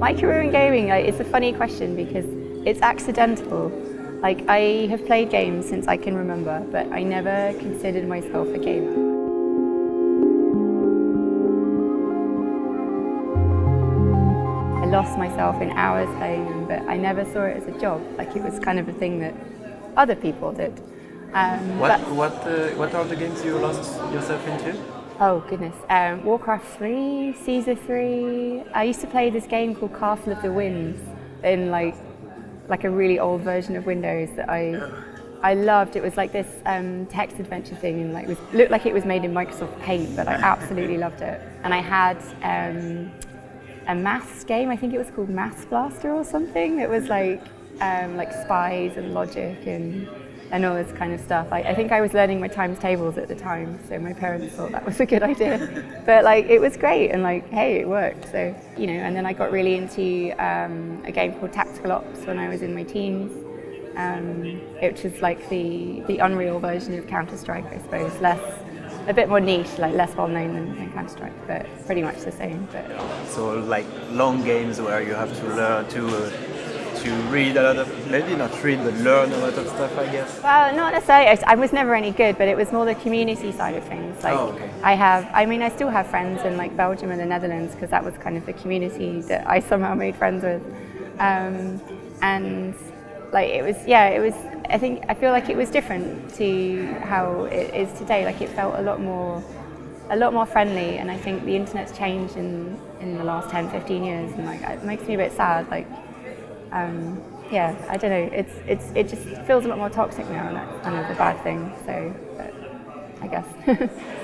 My career in gaming, like, it's a funny question because it's accidental. Like, I have played games since I can remember, but I never considered myself a gamer. I lost myself in hours playing them, but I never saw it as a job. Like, it was kind of a thing that other people did. What are the games you lost yourself into? Oh goodness, Warcraft 3, Caesar 3. I used to play this game called Castle of the Winds in like a really old version of Windows that I loved. It was like this text adventure thing, and like looked like it was made in Microsoft Paint, but I absolutely loved it. And I had a maths game. I think it was called Maths Blaster or something. It was like spies and logic and all this kind of stuff. I think I was learning my times tables at the time, so my parents thought that was a good idea. But like, it was great, and like, hey, it worked. So, you know, and then I got really into a game called Tactical Ops when I was in my teens, which was like the Unreal version of Counter-Strike, I suppose. A bit more niche, like less well known than Counter-Strike, but pretty much the same. But so like long games where you have to learn to read a lot of, maybe not read, but learn a lot of stuff, I guess? Well, not necessarily. I was never any good, but it was more the community side of things. Like, okay. I still have friends in like Belgium and the Netherlands, because that was kind of the community that I somehow made friends with. And like, I feel like it was different to how it is today. Like, it felt a lot more friendly, and I think the internet's changed in the last 10, 15 years, and like, it makes me a bit sad. Like, I don't know. It just feels a lot more toxic now, and that's kind of a bad thing. So, but I guess.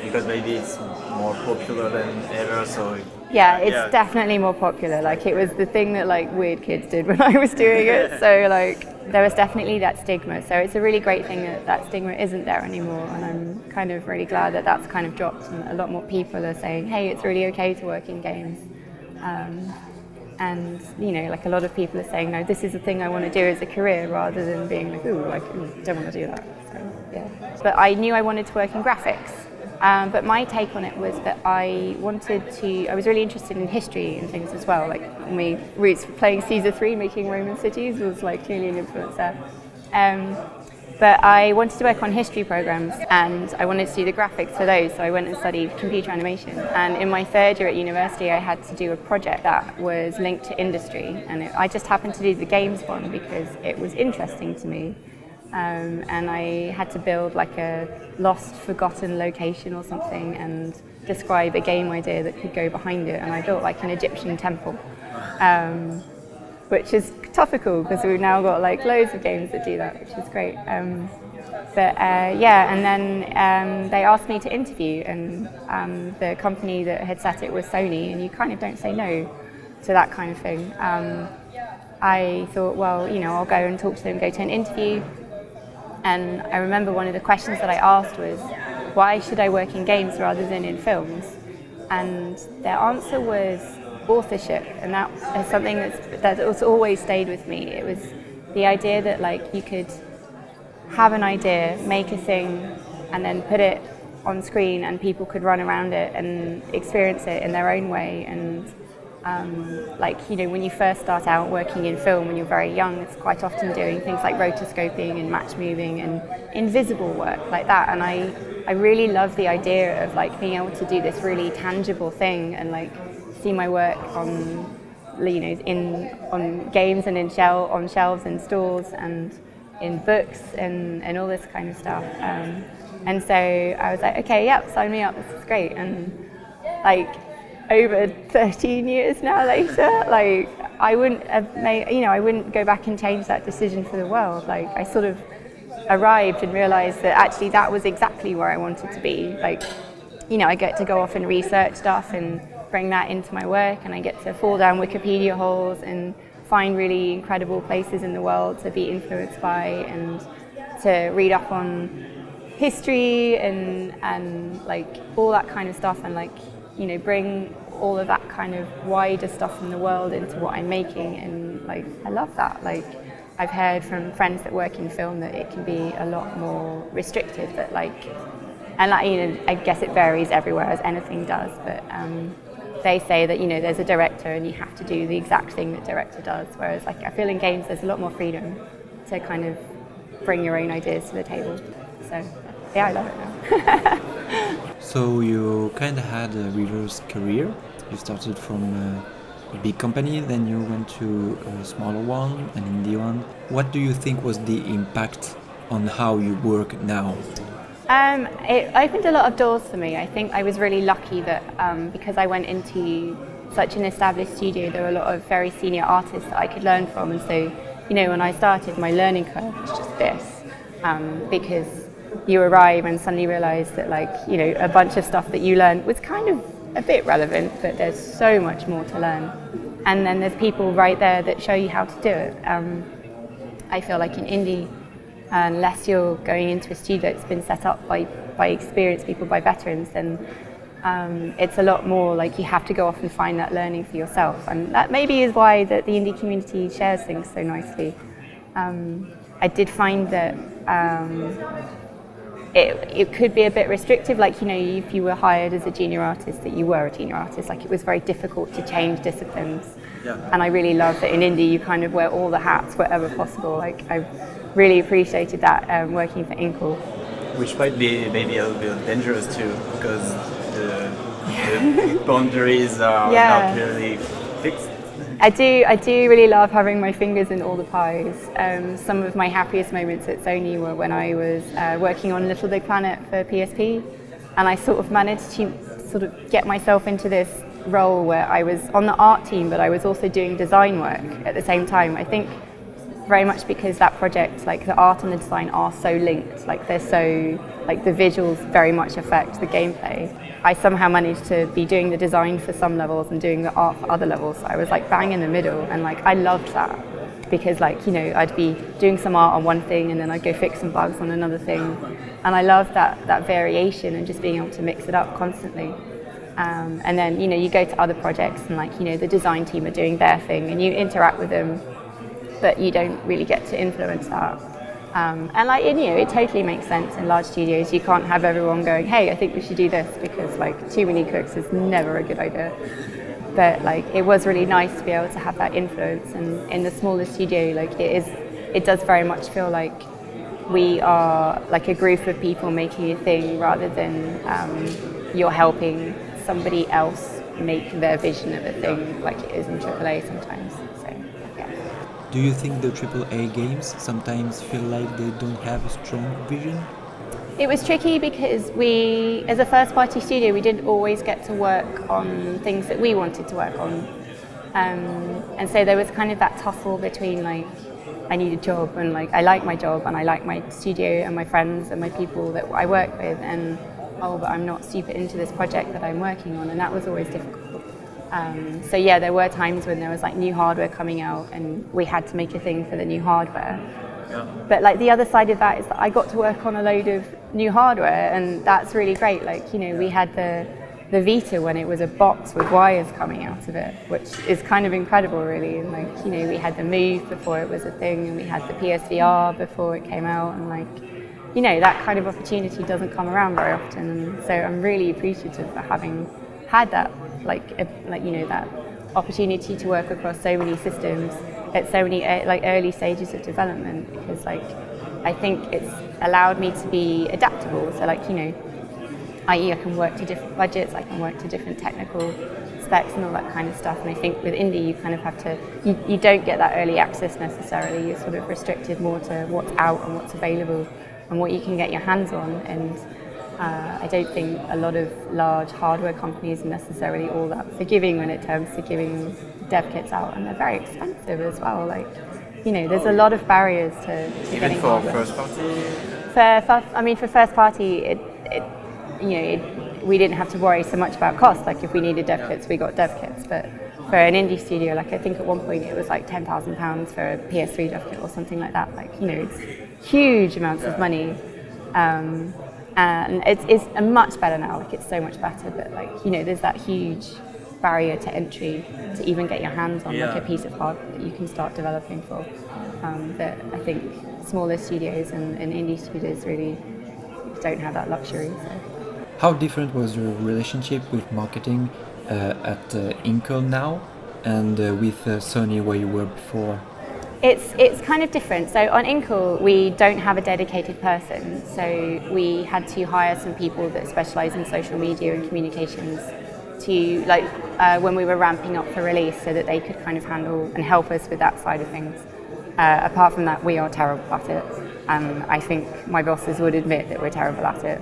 Because maybe it's more popular than ever, so. Yeah, it's definitely more popular. Like, it was the thing that like weird kids did when I was doing it. So like, there was definitely that stigma. So it's a really great thing that stigma isn't there anymore, and I'm kind of really glad that that's kind of dropped, and a lot more people are saying, hey, it's really okay to work in games. And, you know, like, a lot of people are saying, no, this is the thing I want to do as a career, rather than being like, ooh, don't want to do that. So, yeah. But I knew I wanted to work in graphics. But my take on it was that I was really interested in history and things as well. Like, my roots for playing Caesar 3, making Roman cities, was like clearly an influence there. But I wanted to work on history programs, and I wanted to do the graphics for those, so I went and studied computer animation. And in my third year at university, I had to do a project that was linked to industry, and I just happened to do the games one because it was interesting to me. And I had to build like a lost, forgotten location or something, and describe a game idea that could go behind it. And I built like an Egyptian temple. Which is topical because we've now got like loads of games that do that, which is great. And then they asked me to interview, and the company that had set it was Sony, and you kind of don't say no to that kind of thing. I thought, well, you know, I'll go and talk to them, go to an interview. And I remember one of the questions that I asked was, why should I work in games rather than in films? And their answer was authorship, and that is something that's always stayed with me. It was the idea that like, you could have an idea, make a thing, and then put it on screen, and people could run around it and experience it in their own way. And like, you know, when you first start out working in film when you're very young, it's quite often doing things like rotoscoping and match moving and invisible work like that. And I really love the idea of like being able to do this really tangible thing, and like see my work on, you know, on games and on shelves in stores and in books and all this kind of stuff. And so I was like, okay, yep, sign me up, this is great. And like, over 13 years now later, like, I wouldn't go back and change that decision for the world. Like, I sort of arrived and realized that actually that was exactly where I wanted to be. Like, you know, I get to go off and research stuff and bring that into my work, and I get to fall down Wikipedia holes and find really incredible places in the world to be influenced by, and to read up on history and like all that kind of stuff, and like, you know, bring all of that kind of wider stuff from the world into what I'm making. And like, I love that. Like, I've heard from friends that work in film that it can be a lot more restrictive, but like, and like, you know, I guess it varies everywhere as anything does, but they say that, there's a director and you have to do the exact thing that director does. Whereas like I feel in games there's a lot more freedom to kind of bring your own ideas to the table. So yeah, I love it now. So you kind of had a reverse career. You started from a big company, then you went to a smaller one, an indie one. What do you think was the impact on how you work now? It opened a lot of doors for me. I think I was really lucky that because I went into such an established studio, there were a lot of very senior artists that I could learn from. And so, when I started, my learning curve was just this. Because you arrive and suddenly realise that a bunch of stuff that you learned was kind of a bit relevant, but there's so much more to learn. And then there's people right there that show you how to do it. I feel like in indie, unless you're going into a studio that's been set up by experienced people, by veterans, then it's a lot more like you have to go off and find that learning for yourself. And that maybe is why that the indie community shares things so nicely. I did find that it could be a bit restrictive, if you were hired as a junior artist, that you were a junior artist. It was very difficult to change disciplines. Yeah. And I really love that in indie you kind of wear all the hats wherever possible. I really appreciated that working for Inkle. Which might be maybe a little bit dangerous too, because the boundaries are not really fixed. I do really love having my fingers in all the pies. Some of my happiest moments at Sony were when I was working on LittleBigPlanet for PSP, and I sort of managed to sort of get myself into this role where I was on the art team, but I was also doing design work at the same time. I think very much because that project, the art and the design are so linked, they're so, the visuals very much affect the gameplay. I somehow managed to be doing the design for some levels and doing the art for other levels. So I was bang in the middle, and I loved that because I'd be doing some art on one thing and then I'd go fix some bugs on another thing. And I loved that variation and just being able to mix it up constantly. And then, you go to other projects and the design team are doing their thing and you interact with them, but you don't really get to influence that. And it totally makes sense in large studios. You can't have everyone going, hey, I think we should do this, because too many cooks is never a good idea. But it was really nice to be able to have that influence. And in the smaller studio, it does very much feel like we are a group of people making a thing rather than you're helping somebody else make their vision of a thing like it is in AAA sometimes. Do you think the AAA games sometimes feel like they don't have a strong vision? It was tricky because we, as a first-party studio, we didn't always get to work on things that we wanted to work on. And so there was kind of that tussle between I need a job and I like my job and I like my studio and my friends and my people that I work with, and but I'm not super into this project that I'm working on, and that was always difficult. So there were times when there was new hardware coming out and we had to make a thing for the new hardware. Yeah. But the other side of that is that I got to work on a load of new hardware, and that's really great. We had the Vita when it was a box with wires coming out of it, which is kind of incredible really. And we had the Move before it was a thing, and we had the PSVR before it came out, and that kind of opportunity doesn't come around very often. And so I'm really appreciative for having had that that opportunity to work across so many systems at so many early stages of development, because I think it's allowed me to be adaptable. So i.e. I can work to different budgets, I can work to different technical specs and all that kind of stuff. And I think with indie you kind of have to, you don't get that early access necessarily. You're sort of restricted more to what's out and what's available and what you can get your hands on. And I don't think a lot of large hardware companies are necessarily all that forgiving when it comes to giving dev kits out, and they're very expensive as well. There's a lot of barriers to even getting for hardware. First party. For first party, we didn't have to worry so much about cost. If we needed dev kits, we got dev kits. But for an indie studio, I think at one point it was £10,000 for a PS3 dev kit or something like that. It's huge amounts of money. And it's much better now. It's so much better. But there's that huge barrier to entry to even get your hands on a piece of hardware that you can start developing for. That I think smaller studios and indie studios really don't have that luxury. So. How different was your relationship with marketing at Inkle now, and with Sony where you were before? It's kind of different. So on Inkle, we don't have a dedicated person. So we had to hire some people that specialize in social media and communications to, when we were ramping up for release, so that they could kind of handle and help us with that side of things. Apart from that, we are terrible at it. I think my bosses would admit that we're terrible at it.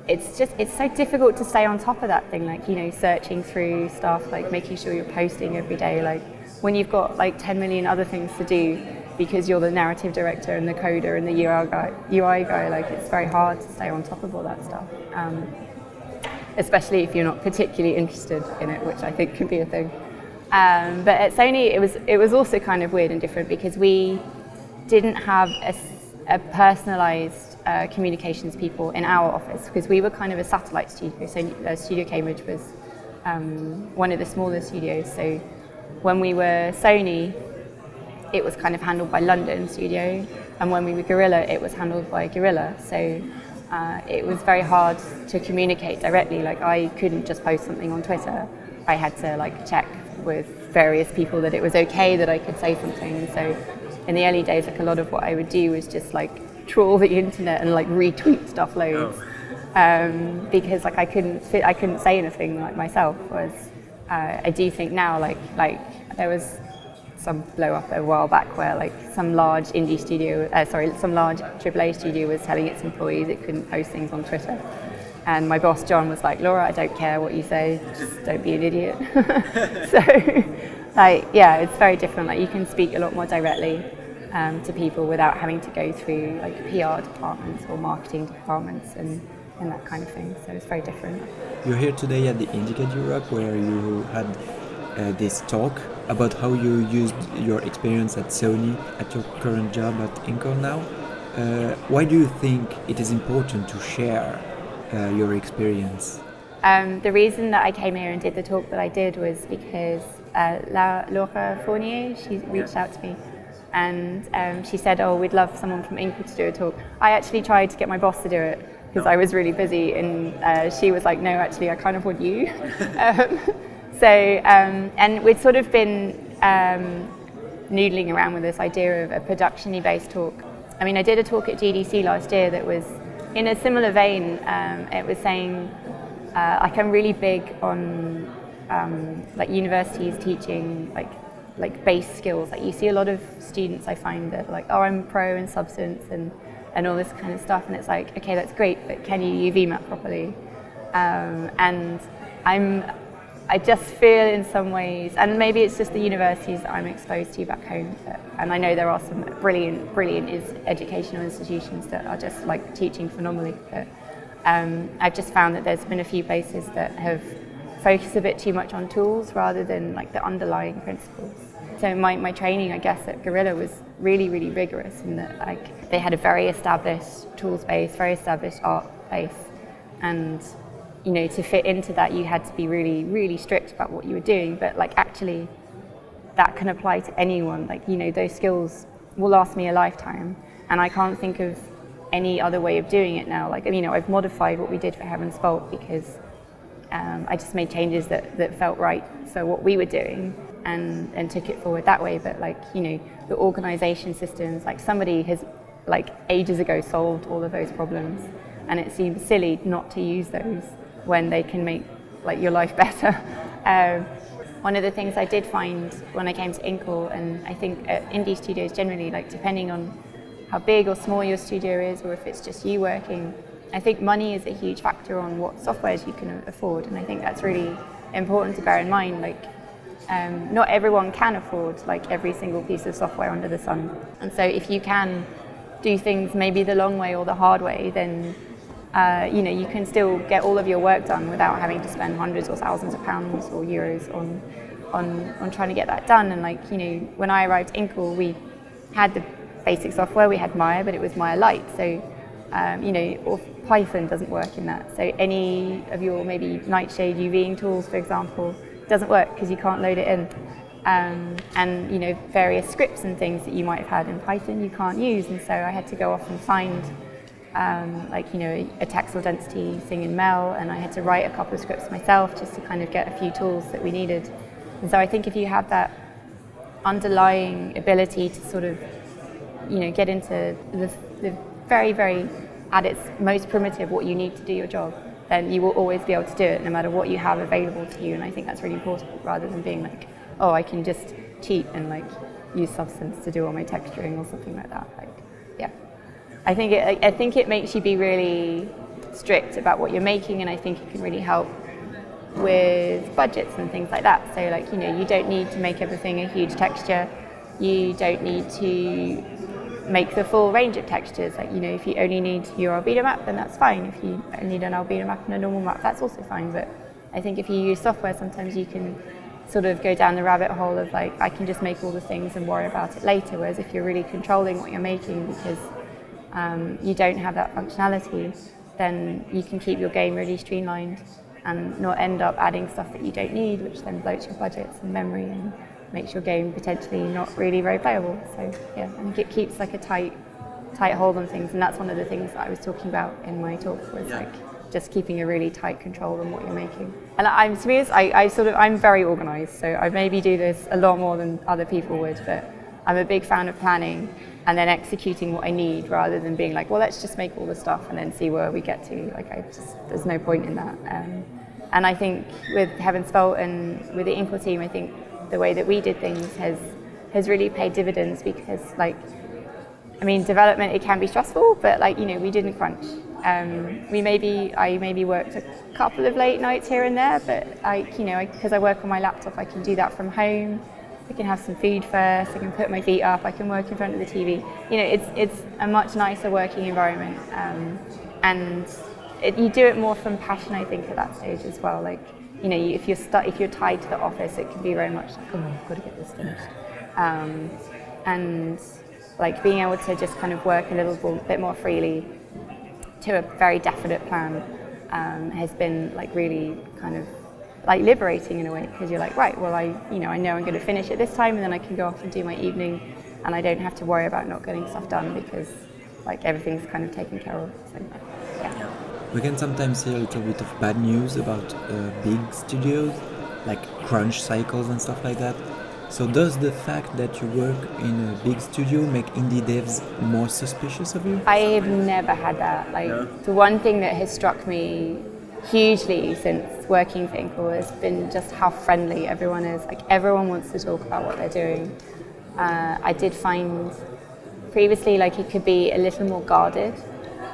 It's so difficult to stay on top of that thing, searching through stuff, making sure you're posting every day, when you've got 10 million other things to do because you're the narrative director and the coder and the UI guy, it's very hard to stay on top of all that stuff. Especially if you're not particularly interested in it, which I think can be a thing. But at Sony, it was also kind of weird and different because we didn't have a personalized communications people in our office, because we were kind of a satellite studio. So Studio Cambridge was one of the smaller studios. So when we were Sony, it was kind of handled by London Studio, and when we were Guerilla, it was handled by Guerilla. So it was very hard to communicate directly. I couldn't just post something on Twitter. I had to check with various people that it was okay that I could say something. And so in the early days, a lot of what I would do was just trawl the internet and retweet stuff loads, because I couldn't say anything myself. Whereas I do think now, there was some blow up a while back where some large some large AAA studio was telling its employees it couldn't post things on Twitter. And my boss, John, was like, Laura, I don't care what you say, just don't be an idiot. So, it's very different. You can speak a lot more directly to people without having to go through PR departments or marketing departments and that kind of thing. So it's very different. You're here today at the Indicade Europe, where you had this talk about how you used your experience at Sony at your current job at Inkle now. Why do you think it is important to share your experience? The reason that I came here and did the talk that I did was because Laura Fournier, she reached out to me and she said, we'd love someone from Inkle to do a talk. I actually tried to get my boss to do it because I was really busy, and she was like, no, actually I kind of want you. And we'd sort of been noodling around with this idea of a production-y based talk. I mean, I did a talk at GDC last year that was in a similar vein. It was saying, I'm really big on universities teaching base skills. You see a lot of students, I find, that are I'm pro in substance and all this kind of stuff, and it's okay, that's great, but can you UV map properly? And I just feel in some ways, and maybe it's just the universities that I'm exposed to back home, and I know there are some brilliant educational institutions that are just teaching phenomenally, but I've just found that there's been a few places that have focused a bit too much on tools rather than the underlying principles. So my training, I guess, at Guerilla was really rigorous in that they had a very established tools base, very established art base, and to fit into that, you had to be really strict about what you were doing. But actually, that can apply to anyone. Those skills will last me a lifetime, and I can't think of any other way of doing it now. I've modified what we did for Heaven's Fault because I just made changes that felt right for what we were doing, and took it forward that way. But the organization systems, somebody has ages ago solved all of those problems, and it seems silly not to use those when they can make your life better. One of the things I did find when I came to Inkle, and I think at indie studios generally, depending on how big or small your studio is, or if it's just you working, I think money is a huge factor on what softwares you can afford, and I think that's really important to bear in mind. Not everyone can afford every single piece of software under the sun, and so if you can do things maybe the long way or the hard way, then you can still get all of your work done without having to spend hundreds or thousands of pounds or euros on trying to get that done. And when I arrived at Inkle, we had the basic software, we had Maya, but it was Maya Lite, so or Python doesn't work in that. So any of your maybe Nightshade UVing tools, for example, doesn't work because you can't load it in. And various scripts and things that you might have had in Python you can't use, and so I had to go off and find like, you know, a textile density thing in Mel, and I had to write a couple of scripts myself just to kind of get a few tools that we needed. And so I think if you have that underlying ability to sort of, you know, get into the very, very at its most primitive what you need to do your job, then you will always be able to do it no matter what you have available to you. And I think that's really important, rather than being like, oh, I can just cheat and like use Substance to do all my texturing or something like that. Like, yeah, I think it makes you be really strict about what you're making, and I think it can really help with budgets and things like that. So like, you know, you don't need to make everything a huge texture. You don't need to make the full range of textures. Like, you know, if you only need your albedo map, then that's fine. If you need an albedo map and a normal map, that's also fine. But I think if you use software, sometimes you can sort of go down the rabbit hole of like, I can just make all the things and worry about it later. Whereas if you're really controlling what you're making, because you don't have that functionality, then you can keep your game really streamlined and not end up adding stuff that you don't need, which then bloats your budgets and memory and makes your game potentially not really very playable. So yeah, I think it keeps like a tight hold on things, and that's one of the things that I was talking about in my talk, was like just keeping a really tight control on what you're making. And to be honest, I'm very organised, so I maybe do this a lot more than other people would, but I'm a big fan of planning and then executing what I need, rather than being like, well, let's just make all the stuff and then see where we get to. Like, there's no point in that. And I think with Heaven's Fault and with the Inkle team, I think the way that we did things has really paid dividends, because like, I mean, development, it can be stressful, but like, you know, we didn't crunch. I maybe worked a couple of late nights here and there, but because I work on my laptop, I can do that from home. I can have some food first, I can put my feet up, I can work in front of the TV. You know, it's a much nicer working environment, and you do it more from passion, I think, at that stage as well. Like, you know, if you're tied to the office, it can be very much like, oh, I've got to get this finished. And like being able to just kind of work a little bit more freely to a very definite plan has been like really kind of like liberating in a way, because you're like, right, well, I know I'm going to finish at this time, and then I can go off and do my evening, and I don't have to worry about not getting stuff done, because like everything's kind of taken care of. So, yeah. We can sometimes hear a little bit of bad news about big studios, like crunch cycles and stuff like that. So does the fact that you work in a big studio make indie devs more suspicious of you? I have never had that. Like, the one thing that has struck me hugely since working for Inkle has been just how friendly everyone is. Like, everyone wants to talk about what they're doing. I did find previously like it could be a little more guarded.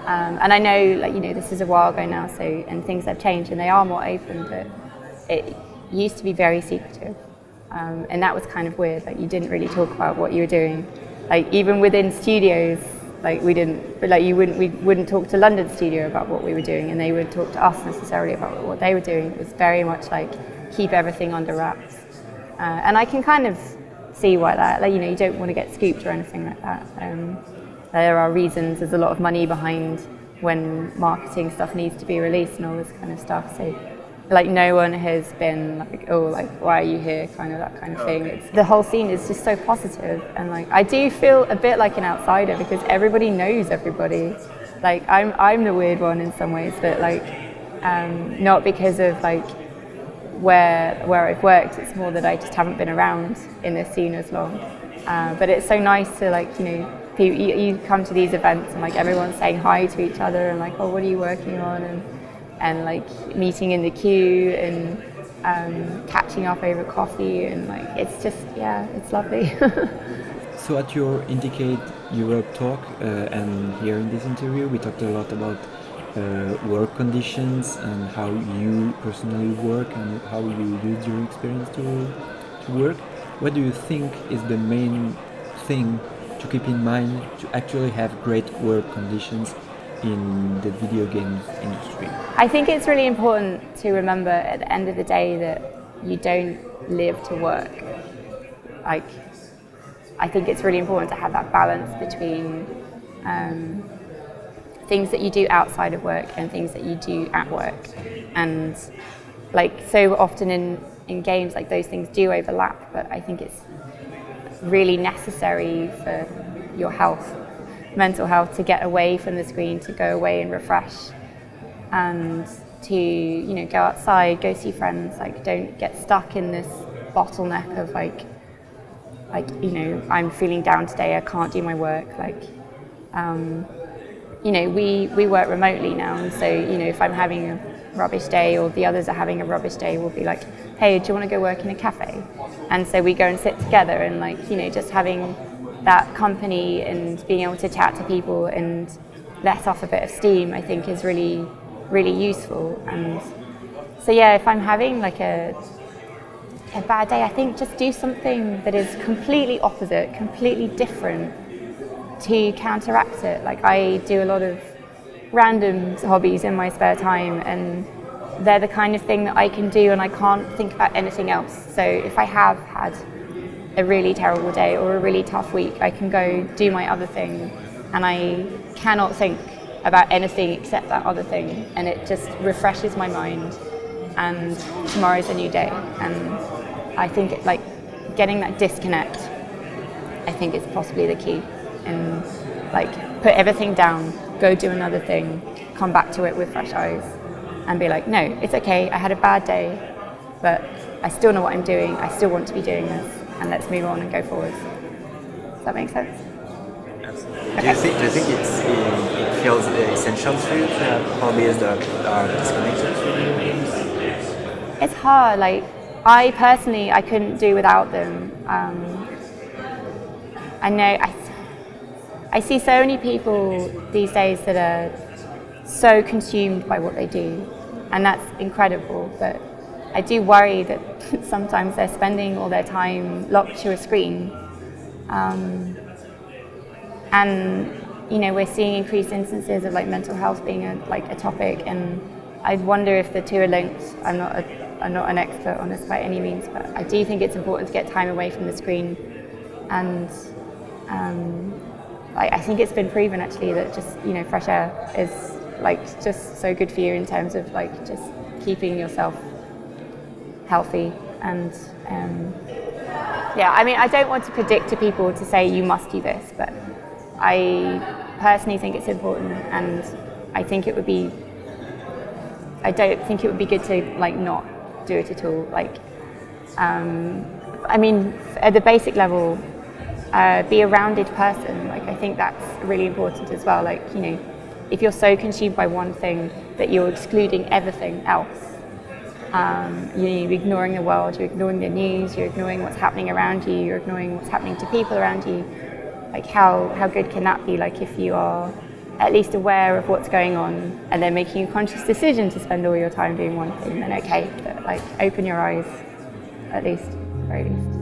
And I know, like, you know, this is a while ago now, and things have changed and they are more open, but it used to be very secretive. And that was kind of weird. Like, you didn't really talk about what you were doing. Like, even within studios, like we wouldn't talk to London studio about what we were doing, and they wouldn't talk to us necessarily about what they were doing. It was very much like keep everything under wraps. And I can kind of see why that. Like, you know, you don't want to get scooped or anything like that. There are reasons. There's a lot of money behind when marketing stuff needs to be released and all this kind of stuff. So, like, no one has been like, oh, like, why are you here? Kind of that kind of thing. The whole scene is just so positive, and like, I do feel a bit like an outsider because everybody knows everybody. Like, I'm the weird one in some ways, but like, not because of like where I've worked. It's more that I just haven't been around in this scene as long. But it's so nice to, like, you know, you come to these events and like everyone's saying hi to each other and like, oh, what are you working on? And like meeting in the queue and catching up over coffee, and like, it's just, yeah, it's lovely. So at your Indicate Europe talk and here in this interview, we talked a lot about work conditions and how you personally work and how you use your experience to work. What do you think is the main thing to keep in mind to actually have great work conditions in the video games industry? I think it's really important to remember at the end of the day that you don't live to work. Like, I think it's really important to have that balance between things that you do outside of work and things that you do at work. And like, so often in games, like, those things do overlap, but I think it's really necessary for your health mental health to get away from the screen, to go away and refresh, and to, you know, go outside, go see friends. Like, don't get stuck in this bottleneck of like, you know, I'm feeling down today, I can't do my work. Like, you know, we work remotely now, and so, you know, if I'm having a rubbish day or the others are having a rubbish day, we'll be like, hey, do you want to go work in a cafe? And so we go and sit together, and like, you know, just having that company and being able to chat to people and let off a bit of steam, I think is really, really useful. And so yeah, if I'm having like a bad day, I think just do something that is completely opposite, completely different to counteract it. Like, I do a lot of random hobbies in my spare time, and they're the kind of thing that I can do and I can't think about anything else. So if I have had a really terrible day or a really tough week, I can go do my other thing, and I cannot think about anything except that other thing, and it just refreshes my mind, and tomorrow's a new day. And I think like getting that disconnect, I think is possibly the key. And like, put everything down, go do another thing, come back to it with fresh eyes, and be like, no, it's okay, I had a bad day, but I still know what I'm doing, I still want to be doing this, and let's move on and go forward. Does that make sense? Absolutely. Okay. Do you think it feels essential for you to have hobbies that are disconnected from you? It's hard. Like, I personally, I couldn't do without them. I know I see so many people these days that are so consumed by what they do, and that's incredible, but I do worry that sometimes they're spending all their time locked to a screen. And you know, we're seeing increased instances of like mental health being a topic, and I wonder if the two are linked. I'm not an expert on this by any means, but I do think it's important to get time away from the screen. And I think it's been proven actually that just, you know, fresh air is like just so good for you in terms of like just keeping yourself healthy. And yeah, I mean, I don't want to predict to people to say you must do this, but I personally think it's important, and I don't think it would be good to like not do it at all. Like, I mean, at the basic level, be a rounded person. Like, I think that's really important as well. Like, you know, if you're so consumed by one thing that you're excluding everything else, you're ignoring the world, you're ignoring the news, you're ignoring what's happening around you, you're ignoring what's happening to people around you. Like, how good can that be? Like, if you are at least aware of what's going on and then making a conscious decision to spend all your time doing one thing, then okay, but like, open your eyes, at least, very least.